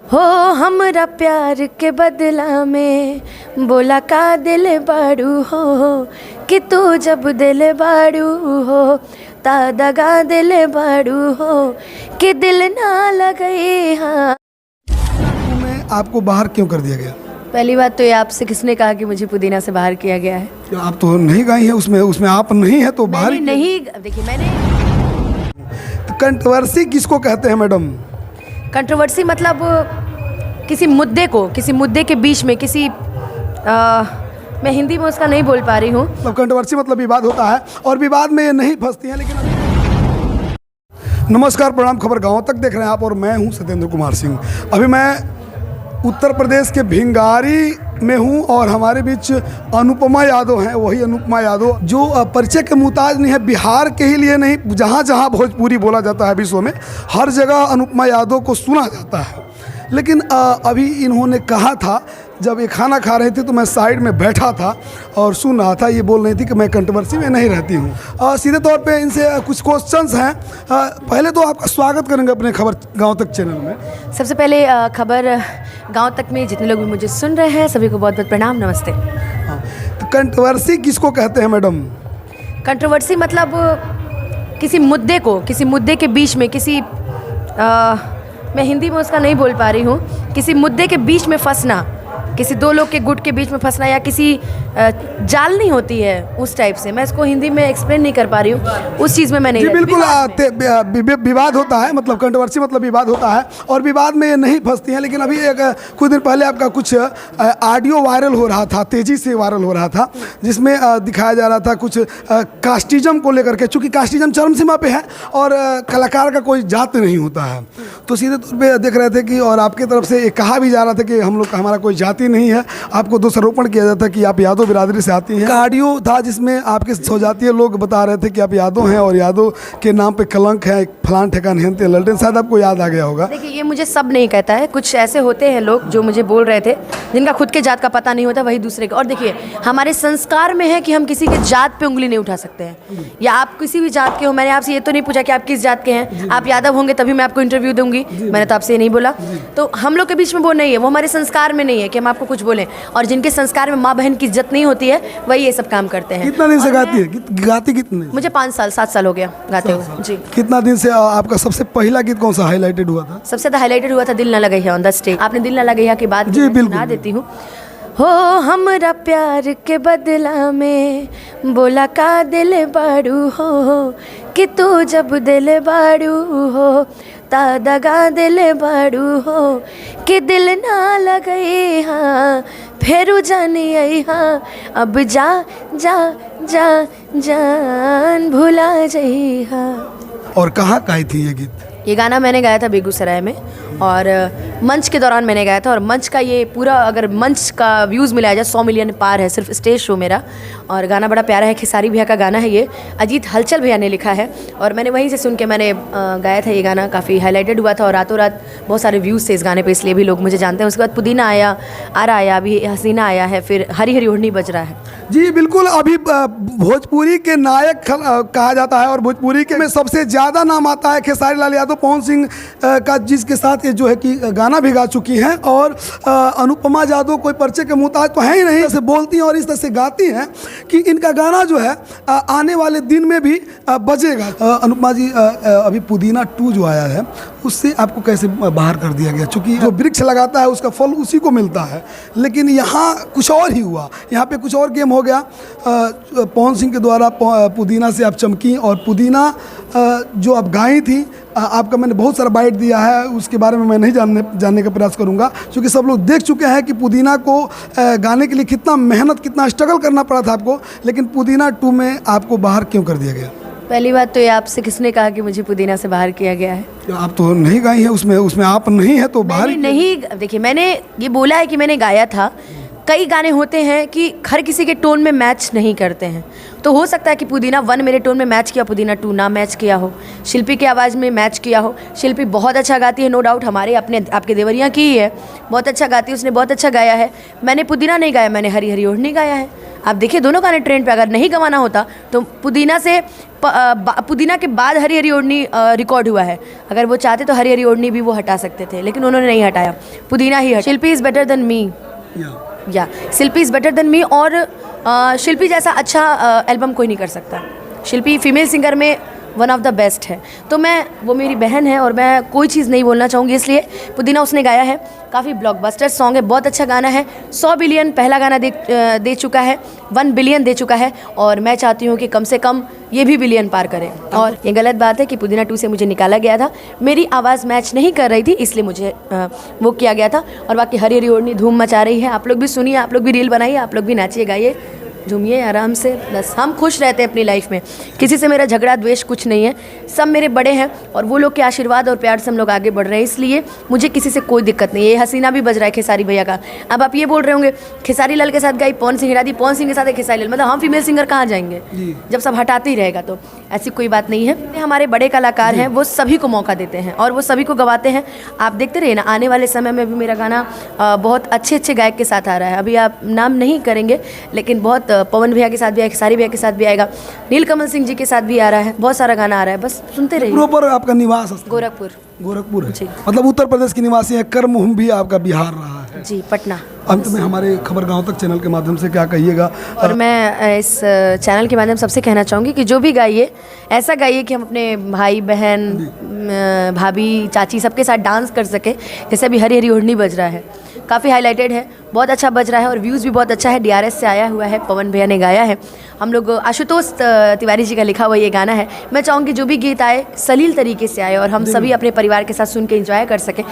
हो हमरा प्यार के बदला में बोला का दिल बाड़ू हो कि तू जब दिल बाड़ू हो ता दगा दिल बाड़ू हो कि दिल ना लगे। हाँ, में आपको बाहर क्यों कर दिया गया? पहली बात तो ये आपसे किसने कहा कि मुझे पुदीना से बाहर किया गया है? क्या आप तो नहीं गाई हैं उसमें आप नहीं है तो बाहर नहीं, देखिए मैंने कंट्रोवर्सी किसको कहते हैं मैडम? कंट्रोवर्सी मतलब किसी मुद्दे के बीच में मैं हिंदी में उसका नहीं बोल पा रही हूँ। मतलब कंट्रोवर्सी मतलब विवाद होता है और विवाद में ये नहीं फंसती हैं। लेकिन नमस्कार, प्रणाम, खबर गांव तक देख रहे हैं आप और मैं हूं सत्येंद्र कुमार सिंह। अभी मैं उत्तर प्रदेश के भिंगारी में हूं और हमारे बीच अनुपमा यादव हैं। वही अनुपमा यादव जो परिचय के मुताज नहीं है, बिहार के ही लिए नहीं, जहां जहां भोजपुरी बोला जाता है विश्व में हर जगह अनुपमा यादव को सुना जाता है। लेकिन अभी इन्होंने कहा था, जब ये खाना खा रही थी तो मैं साइड में बैठा था और सुन रहा था, ये बोल रही थी कि मैं कंट्रोवर्सी में नहीं रहती हूँ। सीधे तौर पे इनसे कुछ क्वेश्चंस हैं। पहले तो आपका स्वागत करेंगे अपने खबर गांव तक चैनल में। सबसे पहले खबर गांव तक में जितने लोग भी मुझे सुन रहे हैं सभी को बहुत बहुत प्रणाम, नमस्ते। हाँ, तो कंट्रोवर्सी किसको कहते हैं मैडम? कंट्रोवर्सी मतलब किसी मुद्दे के बीच में मैं हिंदी में उसका नहीं बोल पा रही हूँ, किसी मुद्दे के बीच में फंसना, किसी दो लोग के गुट के बीच में फंसना या किसी जाल नहीं होती है उस टाइप से। मैं इसको हिंदी में एक्सप्लेन नहीं कर पा रही हूँ, उस चीज़ में मैं नहीं। बिल्कुल विवाद होता है, मतलब कंट्रोवर्सी मतलब विवाद होता है और विवाद में ये नहीं फंसती हैं। लेकिन अभी कुछ दिन पहले आपका कुछ ऑडियो वायरल हो रहा था, तेज़ी से वायरल हो रहा था, जिसमें दिखाया जा रहा था कुछ कास्टिज्म को लेकर के। चूँकि कास्टिज्म चरम सीमा पे है और कलाकार का कोई जात नहीं होता है, तो सीधे तौर पर देख रहे थे कि और आपकी तरफ से कहा भी जा रहा था कि हम लोग का हमारा कोई जाति नहीं है। आपको दोषारोपण किया जाता है कि आप यादव बिरादरी से आती हैं। ऑडियो था जिसमें आपके स्वजातीय लोग बता रहे थे कि आप यादव हैं और यादव के नाम पे कलंक है, फलान ठेकान हेनते ललटेन, शायद आपको याद आ गया होगा। देखिए, ये मुझे सब नहीं कहता है, कुछ ऐसे होते हैं लोग जो मुझे बोल रहे थे जिनका खुद के जात का पता नहीं होता, वही दूसरे का। और देखिए, हमारे संस्कार में है कि हम किसी के जात पे उंगली नहीं उठा सकते हैं, या आप किसी भी जात के हो। मैंने आपसे ये तो नहीं पूछा कि आप किस जात के हैं, आप यादव होंगे तभी मैं आपको इंटरव्यू दूंगी, मैंने तो आपसे ये नहीं बोला। तो हम लोग के बीच में वो नहीं है, वो हमारे संस्कार में नहीं है कि हम आपको कुछ बोलें। और जिनके संस्कार में माँ बहन की इज्जत नहीं होती है वही ये सब काम करते हैं। कितना दिन से गाती है? गाती कितने? मुझे 5-7 साल हो गया गाते हुए जी। कितना दिन से? आपका सबसे पहला गीत कौन सा हाईलाइटेड हुआ था? सबसे ज़्यादा हाईलाइटेड हुआ था दिल ना लगे ऑन द स्टेज। आपने दिल ना लगे की बात जी बिल्कुल सुना देती हूँ। हो हमरा प्यार के बदला में बोला का दिल बाड़ू हो कि तू जब दिल बाड़ू हो ता दगा दिल बाड़ू हो कि दिल ना लगे। हाँ, फेरू जानी आई, हाँ अब जा जा जा जान भुला जाई। हाँ, और कहाँ गाई थी ये गीत? ये गाना मैंने गाया था बेगूसराय में और मंच के दौरान मैंने गाया था। और मंच का ये पूरा, अगर मंच का व्यूज़ मिलाया जाए 100 मिलियन पार है सिर्फ स्टेज शो मेरा। और गाना बड़ा प्यारा है, खेसारी भैया का गाना है ये, अजीत हलचल भैया ने लिखा है और मैंने वहीं से सुन के मैंने गाया था। ये गाना काफ़ी हाईलाइटेड हुआ था और रातों रात बहुत सारे व्यूज़ थे इस गाने पर, इसलिए भी लोग मुझे जानते हैं। उसके बाद पुदीना आया, आरा आया, अभी हसीना आया है, फिर हरी हरी ओढ़नी बज रहा है। जी बिल्कुल, अभी भोजपुरी के नायक कहा जाता है और भोजपुरी के में सबसे ज़्यादा नाम आता है खेसारी लाल यादव, पवन सिंह का, जिसके साथ ये जो है कि गाना भी गा चुकी हैं। और अनुपमा यादव कोई परिचय के मुताज तो है ही नहीं, ऐसे बोलती हैं और इस तरह से गाती हैं कि इनका गाना जो है आने वाले दिन में भी बजेगा। अनुपमा जी, अभी पुदीना 2 जो आया है उससे आपको कैसे बाहर कर दिया गया? चूँकि जो वृक्ष लगाता है उसका फल उसी को मिलता है, लेकिन यहाँ कुछ और ही हुआ, यहाँ पे कुछ और गेम हो गया। पवन सिंह के द्वारा पुदीना से आप चमकी और पुदीना जो आप गाई थी, आपका मैंने बहुत सारा बाइट दिया है, उसके बारे में मैं नहीं जानने का प्रयास करूंगा, क्योंकि सब लोग देख चुके हैं कि पुदीना को गाने के लिए कितना मेहनत, कितना स्ट्रगल करना पड़ा था आपको। लेकिन पुदीना 2 में आपको बाहर क्यों कर दिया गया? पहली बात तो ये आपसे किसने कहा कि मुझे पुदीना से बाहर किया गया है? आप तो नहीं गाई हैं उसमें आप नहीं है तो बाहर नहीं। देखिए, मैंने ये बोला है कि मैंने गाया था। कई गाने होते हैं कि हर किसी के टोन में मैच नहीं करते हैं, तो हो सकता है कि पुदीना 1 मेरे टोन में मैच किया, पुदीना 2 ना मैच किया हो, शिल्पी की आवाज़ में मैच किया हो। शिल्पी बहुत अच्छा गाती है, नो डाउट, हमारे आपके देवरिया की ही है, बहुत अच्छा गाती है, उसने बहुत अच्छा गाया है। मैंने पुदीना नहीं गाया, मैंने हरी हरी ओढ़नी गाया है। आप देखिए दोनों गाने ट्रेंड पे, अगर नहीं गवाना होता तो पुदीना से पुदीना के बाद हरी हरी ओढ़नी रिकॉर्ड हुआ है। अगर वो चाहते तो हरी हरी ओढ़नी भी वो हटा सकते थे, लेकिन उन्होंने नहीं हटाया, पुदीना ही हटा। शिल्पी इज़ बेटर देन मी, या शिल्पी इज़ बेटर देन मी। और शिल्पी जैसा अच्छा एल्बम कोई नहीं कर सकता। शिल्पी फीमेल सिंगर में वन ऑफ द बेस्ट है। तो मैं, वो मेरी बहन है और मैं कोई चीज़ नहीं बोलना चाहूँगी, इसलिए पुदीना उसने गाया है, काफ़ी ब्लॉकबस्टर सॉन्ग है, बहुत अच्छा गाना है। 100 बिलियन पहला गाना दे चुका है, 1 बिलियन दे चुका है, और मैं चाहती हूँ कि कम से कम ये भी बिलियन पार करें। और ये गलत बात है कि पुदीना 2 से मुझे निकाला गया था, मेरी आवाज़ मैच नहीं कर रही थी, इसलिए मुझे वो किया गया था। और बाकी हरी हरी ओढ़नी धूम मचा रही है, आप लोग भी सुनिए, आप लोग भी रील बनाइए, आप लोग भी नाचिए गाइए, झूमिए आराम से। बस हम खुश रहते हैं अपनी लाइफ में, किसी से मेरा झगड़ा द्वेष कुछ नहीं है, सब मेरे बड़े हैं और वो लोग के आशीर्वाद और प्यार से हम लोग आगे बढ़ रहे हैं, इसलिए मुझे किसी से कोई दिक्कत नहीं है। ये हसीना भी बज रहा है खेसारी भैया का। अब आप ये बोल रहे होंगे खेसारी लाल के साथ गाई, पवन सिंह हिरा दी, पवन सिंह के साथ खेसारी लाल, मतलब हम फीमेल सिंगर कहाँ जाएंगे जब सब हटाते ही रहेगा। तो ऐसी कोई बात नहीं है, हमारे बड़े कलाकार हैं, वो सभी को मौका देते हैं और वो सभी को गवाते हैं। आप देखते रहिए ना, आने वाले समय में भी मेरा गाना बहुत अच्छे अच्छे गायक के साथ आ रहा है। अभी आप नाम नहीं करेंगे, लेकिन बहुत पवन भैया के साथ भी आएगा, खेसारी भैया के साथ भी आएगा, नीलकमल सिंह जी के साथ भी आ रहा है, बहुत सारा गाना आ रहा है, बस सुनते रहिए। प्रॉपर आपका निवास गोरखपुर। गोरखपुर है जी। मतलब उत्तर प्रदेश की निवासी है, कर्म भी आपका बिहार रहा है। जी, पटना। अंत में हमारे खबर गांव तक चैनल के माध्यम से क्या कहिएगा? और मैं इस चैनल के माध्यम से सबसे कहना चाहूँगी कि जो भी गाइए, ऐसा गाइए कि हम अपने भाई बहन, भाभी, चाची सबके साथ डांस कर सके। जैसे अभी हरी हरी ओढ़नी बज रहा है, काफ़ी हाईलाइटेड है, बहुत अच्छा बज रहा है और व्यूज़ भी बहुत अच्छा है। DRS से आया हुआ है, पवन भैया ने गाया है, हम लोग आशुतोष तिवारी जी का लिखा हुआ ये गाना है। मैं चाहूँगी जो भी गीत आए सलील तरीके से आए और हम सभी अपने परिवार के साथ सुन के एंजॉय कर सकें।